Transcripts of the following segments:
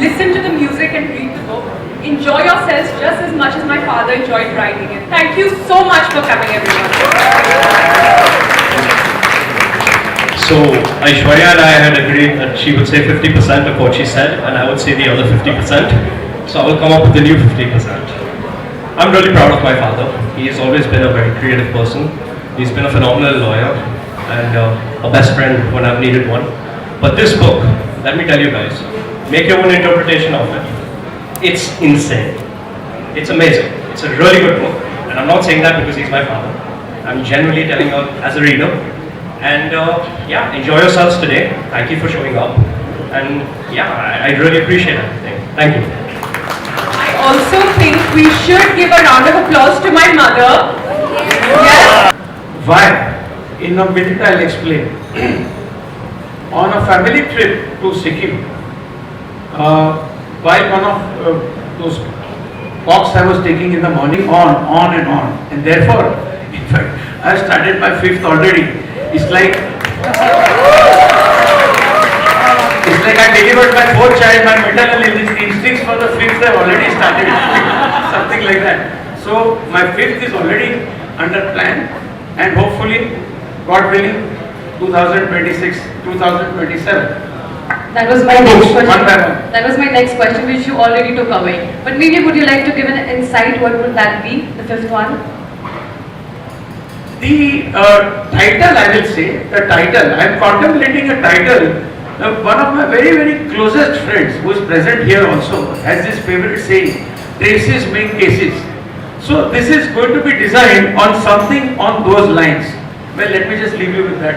listen to the music and read the book. Enjoy yourselves just as much as my father enjoyed writing it. Thank you so much for coming, everyone. So Aishwarya and I had agreed that she would say 50% of what she said and I would say the other 50%. So I will come up with the new 50%. I'm really proud of my father. He has always been a very creative person. He's been a phenomenal lawyer and a best friend when I've needed one. But this book, let me tell you guys, make your own interpretation of it. It's insane. It's amazing. It's a really good book. And I'm not saying that because he's my father. I'm genuinely telling you as a reader. And yeah, enjoy yourselves today. Thank you for showing up. And yeah, I really appreciate everything. Thank you. I also think we should give a round of applause to my mother. Yes. Why? In a minute I'll explain. On a family trip to Sikkim, while one of those walks I was taking in the morning on and on. And therefore, in fact, I started my fifth already. It's like I delivered my fourth child, my maternal instincts for the fifth I've already started. Something like that. So my fifth is already under plan and hopefully, God willing, 2026, 2027. That was my next question. One by one. That was my next question, which you already took away. But maybe would you like to give an insight? What would that be? The fifth one? The title, I will say, the title, I am contemplating a title. One of my very, very closest friends who is present here also has this favorite saying, traces make cases. So this is going to be designed on something on those lines. Well, let me just leave you with that.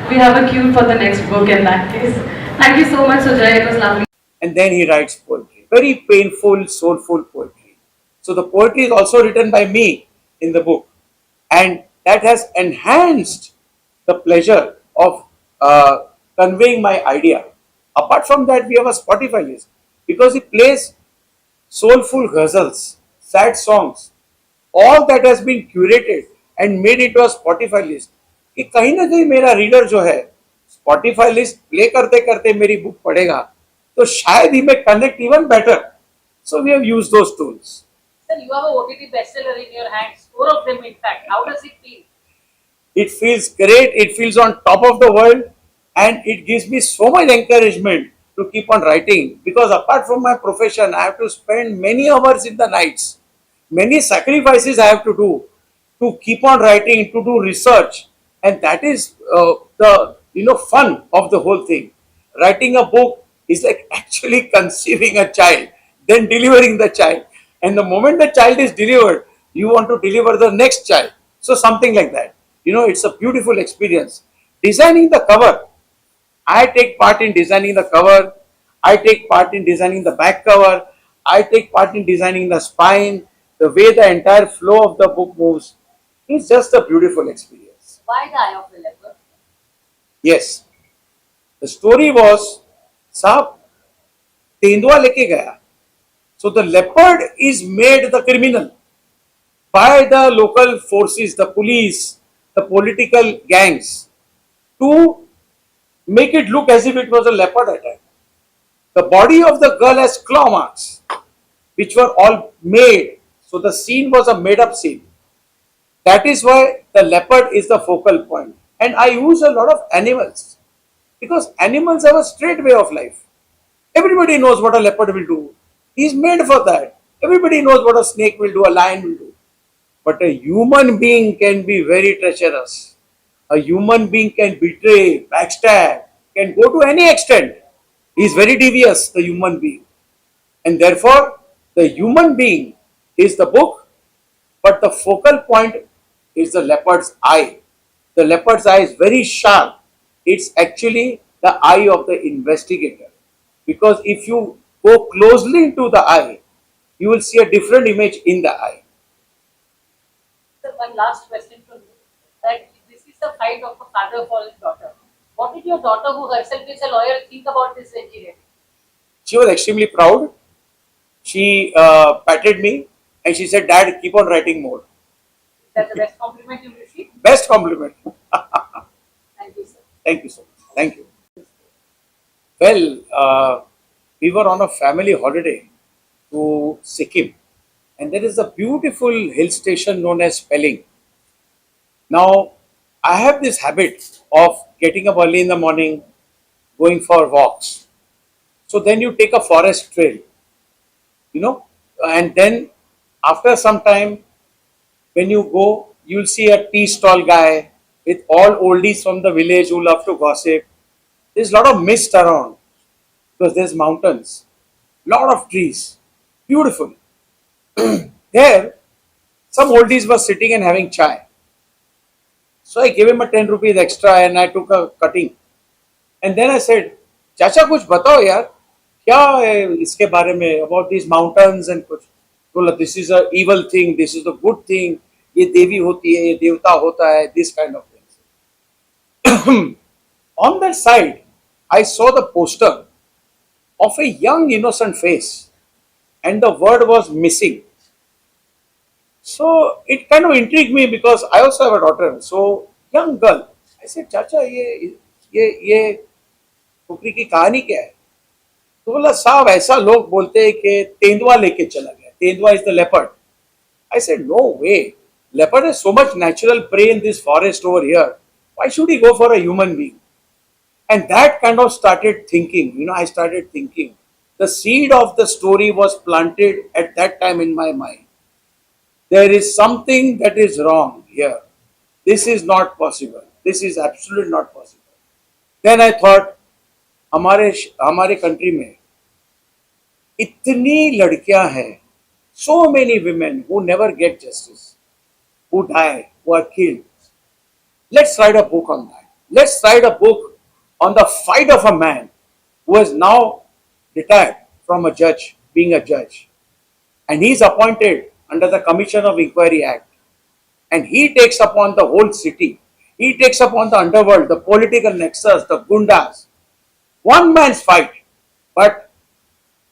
We have a cue for the next book in that case. Thank you so much, Sujay. It was lovely. And then he writes poetry. Very painful, soulful poetry. So the poetry is also written by me in the book. And that has enhanced the pleasure of conveying my idea. Apart from that, we have a Spotify list. Because it plays soulful ghazals, sad songs. All that has been curated and made into a Spotify list. कि कहीं ना कहीं मेरा reader जो है Spotify list play करते करते मेरी बुक पढ़ेगा तो शायद ही में connect even better so we have used those tools Sir, you have a OTT bestseller in your hands, 4 of them in fact. How does it feel? It feels great, it feels on top of the world and it gives me so much encouragement to keep on writing because apart from my profession I have to spend many hours in the nights, many sacrifices I have to do to keep on writing, to do research. And that is the fun of the whole thing. Writing a book is like actually conceiving a child, then delivering the child. And the moment the child is delivered, you want to deliver the next child. So something like that. It's a beautiful experience. Designing the cover. I take part in designing the cover. I take part in designing the back cover. I take part in designing the spine. The way the entire flow of the book moves. It's just a beautiful experience. Why the eye of the leopard? Yes. The story was, साहब तेंदुआ लेके गया. So the leopard is made the criminal by the local forces, the police, the political gangs to make it look as if it was a leopard attack. The body of the girl has claw marks which were all made. So the scene was a made up scene. That is why the leopard is the focal point. And I use a lot of animals because animals have a straight way of life. Everybody knows what a leopard will do. He's made for that. Everybody knows what a snake will do, a lion will do. But a human being can be very treacherous. A human being can betray, backstab, can go to any extent. He's very devious, the human being. And therefore, the human being is the book, but the focal point is the leopard's eye. The leopard's eye is very sharp. It's actually the eye of the investigator. Because if you go closely into the eye, you will see a different image in the eye. Sir, one last question from you. That this is the fight of a father for his daughter. What did your daughter, who herself is a lawyer, think about this when she read it? She was extremely proud. She patted me and she said, "Dad, keep on writing more." Is that the best compliment you've received? Best compliment. Thank you, sir. Thank you so much. Thank you. Well, we were on a family holiday to Sikkim, and there is a beautiful hill station known as Pelling. Now, I have this habit of getting up early in the morning, going for walks. So then you take a forest trail, you know, and then after some time, when you go, you'll see a tea stall guy with all oldies from the village who love to gossip. There's a lot of mist around because there's mountains, lot of trees, beautiful. There, some oldies were sitting and having chai. So I gave him a 10 rupees extra and I took a cutting. And then I said, चाचा कुछ बताओ यार क्या है इसके बारे में about these mountains and कुछ बोला this is a evil thing, this is a good thing, ये देवी होती है, ये देवता होता है, this kind of things. On that side, I saw the poster of a young innocent face and the word was missing. So it kind of intrigued me because I also have a daughter. So young girl, I said, चाचा ये फुकरी की कहानी क्या है? तो बोला साहब ऐसा लोग बोलते हैं कि तेंदुआ लेके चला गया. तेंदुआ is the leopard. I said no way. Leopard has so much natural prey in this forest over here. Why should he go for a human being? And that kind of started thinking. I started thinking. The seed of the story was planted at that time in my mind. There is something that is wrong here. This is not possible. This is absolutely not possible. Then I thought, हमारे country में इतनी लड़कियां हैं, so many women who never get justice, who die, who are killed. Let's write a book on that. Let's write a book on the fight of a man who is now retired from a judge, being a judge. And he is appointed under the Commission of Inquiry Act. And he takes upon the whole city. He takes upon the underworld, the political nexus, the gundas. One man's fight. But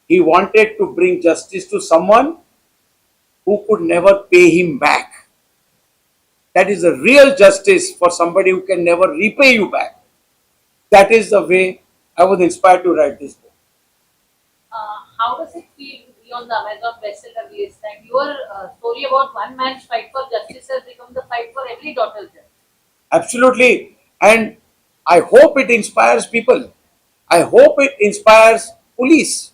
he wanted to bring justice to someone who could never pay him back. That is the real justice for somebody who can never repay you back. That is the way I was inspired to write this book. How does it feel to be on the Amazon bestseller list and your story about one man's fight for justice has become the fight for every daughter's judge? Absolutely. And I hope it inspires people. I hope it inspires police.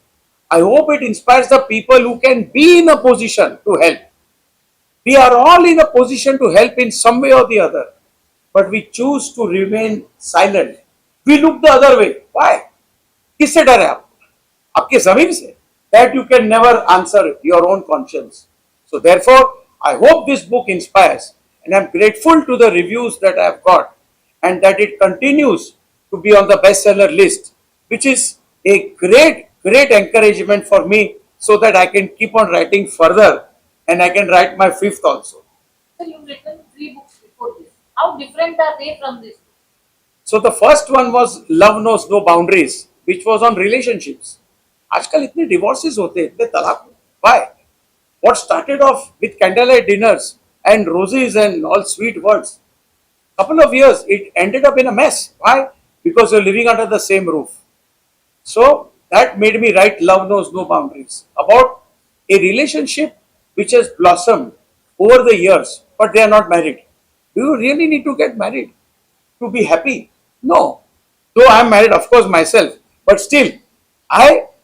I hope it inspires the people who can be in a position to help. We are all in a position to help in some way or the other. But we choose to remain silent. We look the other way. Why? किससे डर है आप? आपके ज़मीर से. That you can never answer your own conscience. So therefore, I hope this book inspires. And I'm grateful to the reviews that I've got. And that it continues to be on the bestseller list. Which is a great encouragement for me. So that I can keep on writing further. And I can write my fifth also. So you've written 3 books before this. How different are they from this? So the first one was Love Knows No Boundaries, which was on relationships. आजकल इतने divorces होते हैं, इतने तलाक. Why? What started off with candlelight dinners and roses and all sweet words, couple of years it ended up in a mess. Why? Because you're living under the same roof. So that made me write Love Knows No Boundaries about a relationship which has blossomed over the years, but they are not married. Do you really need to get married to be happy? No. Though I am married, of course, myself, but still,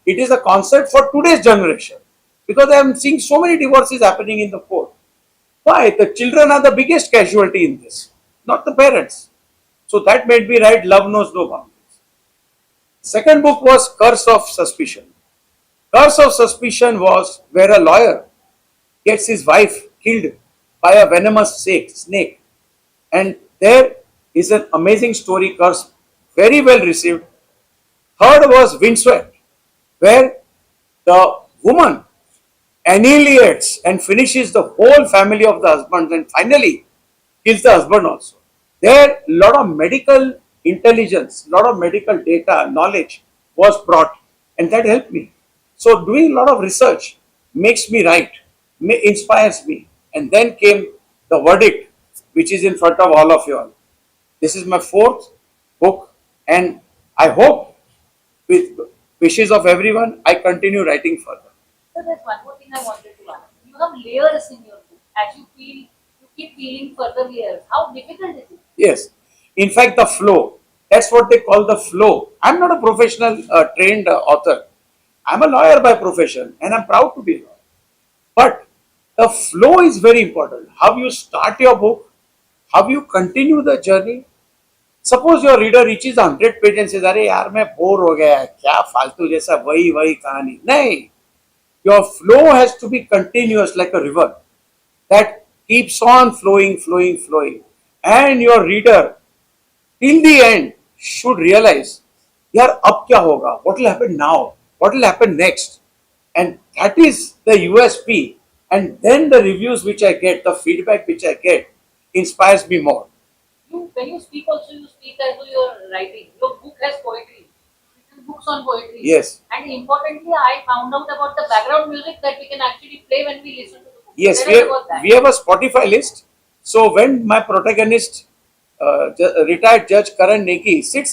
it is a concept for today's generation because I am seeing so many divorces happening in the court. Why? The children are the biggest casualty in this, not the parents. So that made me write Love Knows No Boundaries. Second book was Curse of Suspicion. Curse of Suspicion was where a lawyer gets his wife killed by a venomous snake. And there is an amazing story, Curse, very well received. Third was Windswept, where the woman annihilates and finishes the whole family of the husband and finally kills the husband also. There, a lot of medical intelligence, a lot of medical data, knowledge was brought, and that helped me. So doing a lot of research makes me write, inspires me. And then came the verdict, which is in front of all of you all. This is my fourth book, and I hope with wishes of everyone, I continue writing further. So there's one more thing I wanted to ask. You have layers in your book. As you feel, you keep feeling further layers. How difficult is it? Yes. In fact, the flow. That's what they call the flow. I'm not a professional trained author. I'm a lawyer by profession and I'm proud to be a lawyer. But the flow is very important. How you start your book, how you continue the journey. Suppose your reader reaches 100 pages and says, अरे यार मैं bore हो गया, क्या फालतू जैसा वही वही कहानी. नहीं. Your flow has to be continuous like a river that keeps on flowing, flowing, flowing. And your reader, till the end, should realize, यार अब क्या होगा? What will happen now? What will happen next? And that is the USP. And then the reviews which I get, the feedback which I get, inspires me more. When you speak also, you speak as though you're writing. Your book has poetry. Written books on poetry. Yes. And importantly, I found out about the background music that we can actually play when we listen to the book. Yes, Tell us about that. we have a Spotify list. So when my protagonist, retired Judge Karan Negi, sits